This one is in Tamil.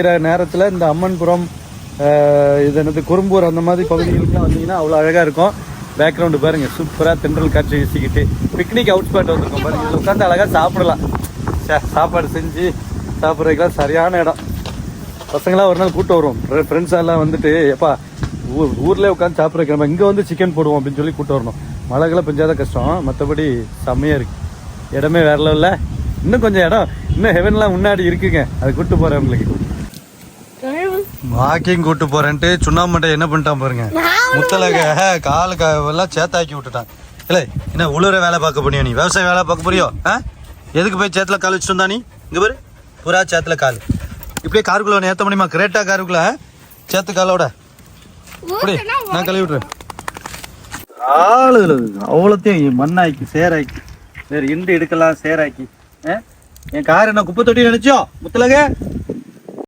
நேரத்தில் இந்த அம்மன்புரம் இது என்னது குறும்பூர் அந்த மாதிரி பகுதிகளுக்குலாம் வந்தீங்கன்னா அவ்வளோ அழகாக இருக்கும். பேக்ரவுண்டு பாருங்கள், சூப்பராக தென்றல் காட்சி வீசிக்கிட்டு பிக்னிக் அவுட் ஸ்பாட் வந்திருக்கோம் பாருங்கள். இதில் உட்காந்து அழகாக சாப்பிடலாம். சாப்பாடு செஞ்சு சாப்பிட்றதுக்கெலாம் சரியான இடம். பசங்களாம் ஒரு நாள் கூப்பிட்டு வருவோம், ஃப்ரெண்ட்ஸெல்லாம் வந்துட்டு எப்பா ஊர்லேயே உட்காந்து சாப்பிட்றதுக்கு நம்ம இங்கே வந்து சிக்கன் போடுவோம் அப்படின்னு சொல்லி கூப்பிட்டு வரணும். மழைக்கெல்லாம் பெஞ்சாதான் கஷ்டம், மற்றபடி செம்மையாக இருக்குது. இடமே வேற லெவலில். இன்னும் கொஞ்சம் இடம், இன்னும் ஹெவன்லாம் முன்னாடி இருக்குங்க, அது கூப்பிட்டு போகிறேன் உங்களுக்கு. வாக்கிங் கூட்டு போறேன்ட்டு சுண்ணாம்பட்டை என்ன பண்ணிட்டான் பாருங்க, முத்தலக காலுக்கு எல்லாம் சேத்தாக்கி விட்டுட்டான். இல்லை என்ன உளுற வேலை பார்க்க போனியோ நீ, விவசாய வேலை பார்க்க போறியோ? எதுக்கு போய் சேத்துல கால் வச்சுட்டு வந்தா நீ? இங்க பாரு, புறா சேத்துல கால் இப்படியே காருக்குள்ள ஏற்ற முடியுமா? கிரேட்டா காருக்குள்ள சேத்து காலோட இப்படி நான் கழுவி விட்டுறேன். ஆளுகள் அவ்வளோத்தையும் மண்ணாக்கி சேராக்கி வேற இண்டு எடுக்கலாம் சேராக்கி. என் கார் என்ன குப்பை தொட்டி நினைச்சோ முத்தலக?